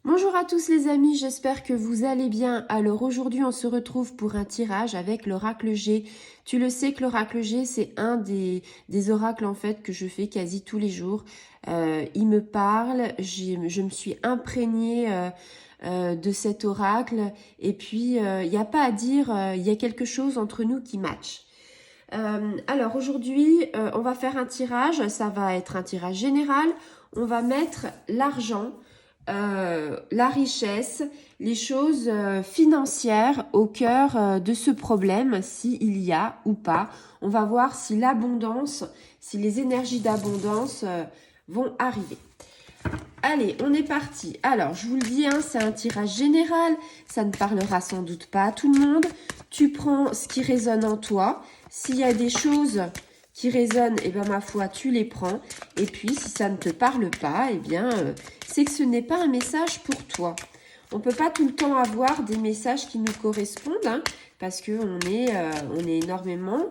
Bonjour à tous les amis, j'espère que vous allez bien. Alors aujourd'hui on se retrouve pour un tirage avec l'oracle G. Tu le sais que l'oracle G c'est un des oracles en fait que je fais quasi tous les jours. Il me parle, je me suis imprégnée de cet oracle et puis il n'y a pas à dire, il y a quelque chose entre nous qui match. Alors aujourd'hui on va faire un tirage, ça va être un tirage général. On va mettre l'argent, la richesse, les choses financières au cœur de ce problème, s'il y a ou pas. On va voir si l'abondance, si les énergies d'abondance vont arriver. Allez, on est parti. Alors, je vous le dis, hein, c'est un tirage général. Ça ne parlera sans doute pas à tout le monde. Tu prends ce qui résonne en toi. S'il y a des choses qui résonnent, eh bien, ma foi, tu les prends. Et puis, si ça ne te parle pas, eh bien, c'est que ce n'est pas un message pour toi. On ne peut pas tout le temps avoir des messages qui nous correspondent, hein, parce qu'on est énormément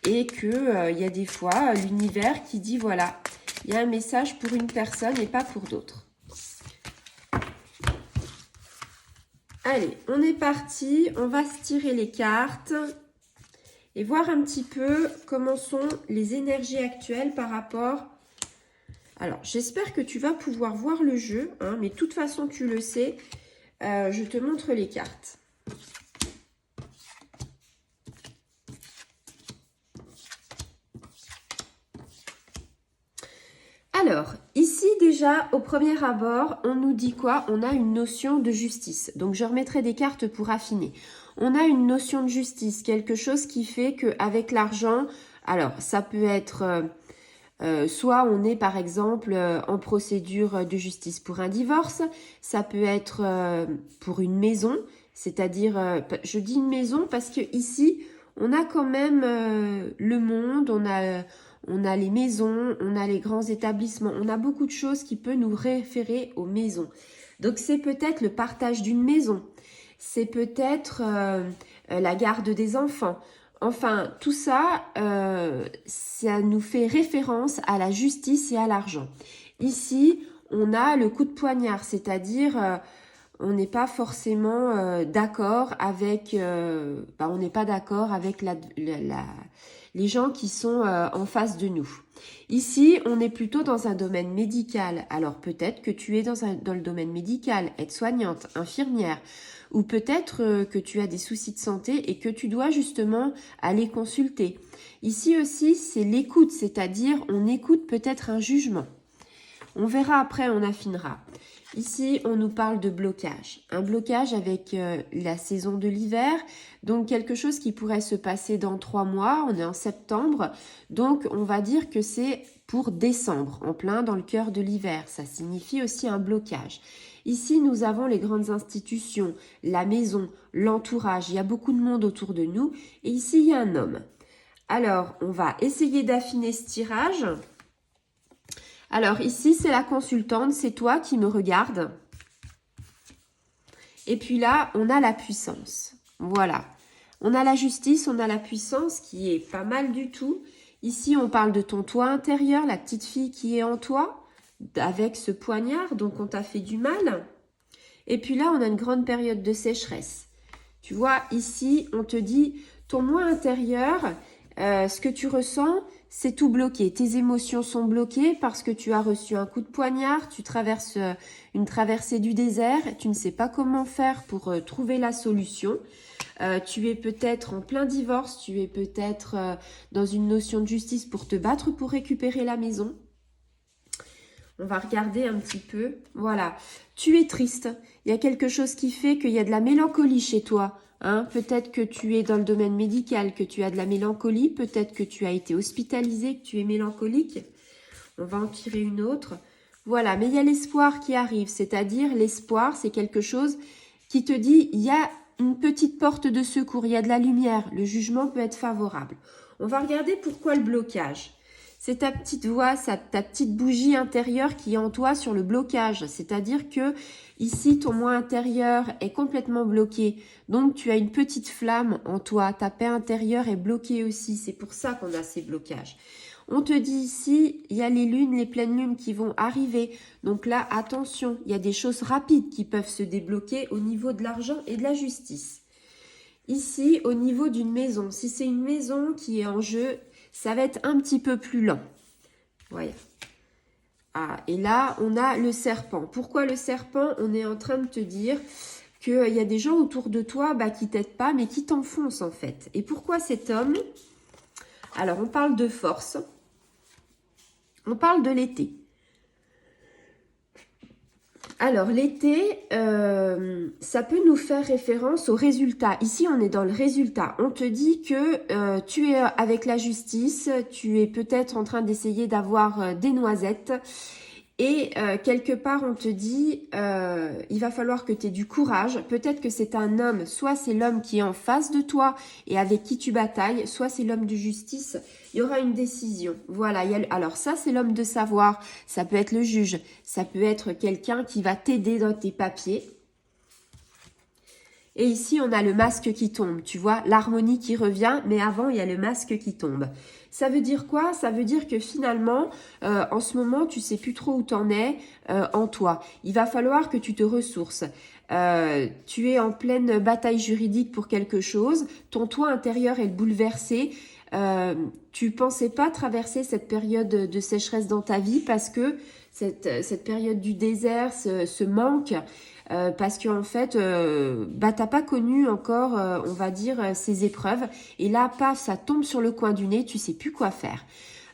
et qu'il y a des fois l'univers qui dit, voilà, il y a un message pour une personne et pas pour d'autres. Allez, on est parti. On va se tirer les cartes et voir un petit peu comment sont les énergies actuelles par rapport... Alors, j'espère que tu vas pouvoir voir le jeu, hein, mais de toute façon, tu le sais. Je te montre les cartes. Alors, ici déjà, au premier abord, on nous dit quoi? On a une notion de justice. Donc, je remettrai des cartes pour affiner. On a une notion de justice, quelque chose qui fait qu'avec l'argent, alors, ça peut être... soit on est par exemple en procédure de justice pour un divorce, ça peut être pour une maison, c'est-à-dire, je dis une maison parce que ici on a quand même le monde, on a les maisons, on a les grands établissements, on a beaucoup de choses qui peuvent nous référer aux maisons. Donc c'est peut-être le partage d'une maison, c'est peut-être la garde des enfants. Enfin, tout ça, ça nous fait référence à la justice et à l'argent. Ici, on a le coup de poignard, c'est-à-dire on n'est pas forcément d'accord avec, on n'est pas d'accord avec les gens qui sont en face de nous. Ici, on est plutôt dans un domaine médical. Alors peut-être que tu es dans le domaine médical, aide-soignante, infirmière, ou peut-être que tu as des soucis de santé et que tu dois justement aller consulter. Ici aussi, c'est l'écoute, c'est-à-dire on écoute peut-être un jugement. On verra après, on affinera. Ici, on nous parle de blocage. Un blocage avec la saison de l'hiver. Donc, quelque chose qui pourrait se passer dans 3 mois. On est en septembre. Donc, on va dire que c'est pour décembre, en plein dans le cœur de l'hiver. Ça signifie aussi un blocage. Ici, nous avons les grandes institutions, la maison, l'entourage. Il y a beaucoup de monde autour de nous. Et ici, il y a un homme. Alors, on va essayer d'affiner ce tirage. Alors ici, c'est la consultante, c'est toi qui me regardes. Et puis là, on a la puissance. Voilà. On a la justice, on a la puissance qui est pas mal du tout. Ici, on parle de ton toi intérieur, la petite fille qui est en toi, avec ce poignard, donc on t'a fait du mal. Et puis là, on a une grande période de sécheresse. Tu vois, ici, on te dit, ton moi intérieur, ce que tu ressens, c'est tout bloqué. Tes émotions sont bloquées parce que tu as reçu un coup de poignard, tu traverses une traversée du désert, tu ne sais pas comment faire pour trouver la solution. Tu es peut-être en plein divorce, tu es peut-être dans une notion de justice pour te battre pour récupérer la maison. On va regarder un petit peu. Voilà. Tu es triste. Il y a quelque chose qui fait qu'il y a de la mélancolie chez toi. Hein, peut-être que tu es dans le domaine médical, que tu as de la mélancolie. Peut-être que tu as été hospitalisé, que tu es mélancolique. On va en tirer une autre. Voilà, mais il y a l'espoir qui arrive. C'est-à-dire, l'espoir, c'est quelque chose qui te dit, il y a une petite porte de secours, il y a de la lumière. Le jugement peut être favorable. On va regarder pourquoi le blocage. C'est ta petite voix, ta petite bougie intérieure qui est en toi sur le blocage. C'est-à-dire que ici, ton moi intérieur est complètement bloqué. Donc, tu as une petite flamme en toi. Ta paix intérieure est bloquée aussi. C'est pour ça qu'on a ces blocages. On te dit ici, il y a les lunes, les pleines lunes qui vont arriver. Donc là, attention, il y a des choses rapides qui peuvent se débloquer au niveau de l'argent et de la justice. Ici, au niveau d'une maison, si c'est une maison qui est en jeu, ça va être un petit peu plus lent. Voilà. Ah, et là, on a le serpent. Pourquoi le serpent? On est en train de te dire qu'il y a des gens autour de toi qui t'aident pas, mais qui t'enfoncent en fait. Et pourquoi cet homme? Alors, on parle de force. On parle de l'été. Alors, l'été, ça peut nous faire référence au résultat. Ici, on est dans le résultat. On te dit que tu es avec la justice, tu es peut-être en train d'essayer d'avoir des noisettes. Et quelque part, on te dit, il va falloir que tu aies du courage. Peut-être que c'est un homme, soit c'est l'homme qui est en face de toi et avec qui tu batailles, soit c'est l'homme de justice. Il y aura une décision. Voilà. Alors ça, c'est l'homme de savoir. Ça peut être le juge. Ça peut être quelqu'un qui va t'aider dans tes papiers. Et ici, on a le masque qui tombe, tu vois, l'harmonie qui revient, mais avant, il y a le masque qui tombe. Ça veut dire quoi? Ça veut dire que finalement, en ce moment, tu sais plus trop où t'en es en toi. Il va falloir que tu te ressources. Tu es en pleine bataille juridique pour quelque chose. Ton toi intérieur est bouleversé. Tu pensais pas traverser cette période de sécheresse dans ta vie parce que cette période du désert, ce manque... parce que en fait, t'as pas connu encore, on va dire, ces épreuves. Et là, paf, ça tombe sur le coin du nez, tu sais plus quoi faire.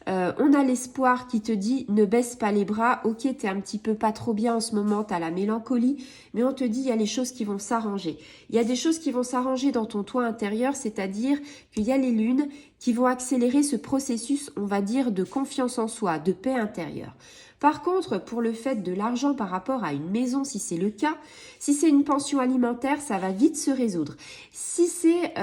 On a l'espoir qui te dit ne baisse pas les bras. Ok, t'es un petit peu pas trop bien en ce moment, t'as la mélancolie, mais on te dit il y a les choses qui vont s'arranger. Il y a des choses qui vont s'arranger dans ton toit intérieur, c'est-à-dire qu'il y a les lunes qui vont accélérer ce processus, on va dire, de confiance en soi, de paix intérieure. Par contre, pour le fait de l'argent par rapport à une maison, si c'est le cas, si c'est une pension alimentaire, ça va vite se résoudre. Si c'est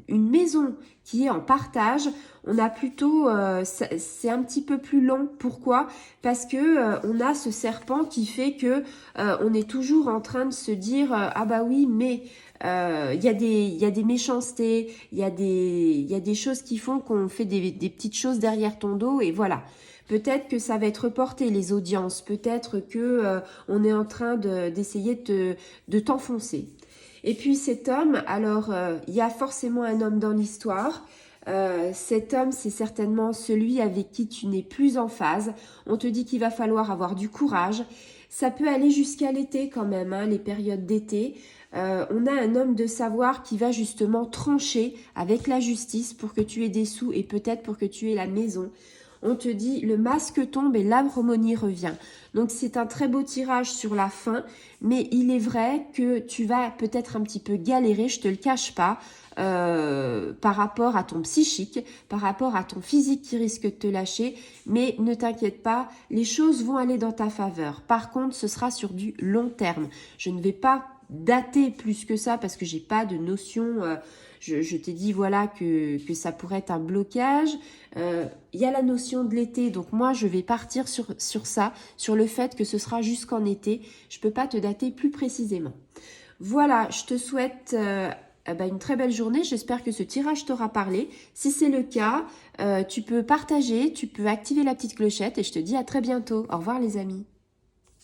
une maison qui est en partage, on a plutôt, c'est un petit peu plus long. Pourquoi? Parce que on a ce serpent qui fait que on est toujours en train de se dire ah bah oui, mais il y a des méchancetés, il y a des choses qui font qu'on fait des petites choses derrière ton dos et voilà. Peut-être que ça va être reporté les audiences, peut-être que on est en train d'essayer de t'enfoncer. Et puis cet homme, alors il y a forcément un homme dans l'histoire. Cet homme, c'est certainement celui avec qui tu n'es plus en phase. On te dit qu'il va falloir avoir du courage. Ça peut aller jusqu'à l'été quand même, hein, les périodes d'été. On a un homme de savoir qui va justement trancher avec la justice pour que tu aies des sous et peut-être pour que tu aies la maison. On te dit le masque tombe et l'harmonie revient. Donc c'est un très beau tirage sur la fin, mais il est vrai que tu vas peut-être un petit peu galérer, je te le cache pas, par rapport à ton psychique, par rapport à ton physique qui risque de te lâcher, mais ne t'inquiète pas, les choses vont aller dans ta faveur. Par contre, ce sera sur du long terme. Je ne vais pas dater plus que ça parce que j'ai pas de notion... Je t'ai dit voilà que ça pourrait être un blocage. Il y a la notion de l'été, donc moi je vais partir sur ça, sur le fait que ce sera jusqu'en été. Je peux pas te dater plus précisément. Voilà, je te souhaite une très belle journée. J'espère que ce tirage t'aura parlé. Si c'est le cas, tu peux partager, tu peux activer la petite clochette et je te dis à très bientôt. Au revoir les amis.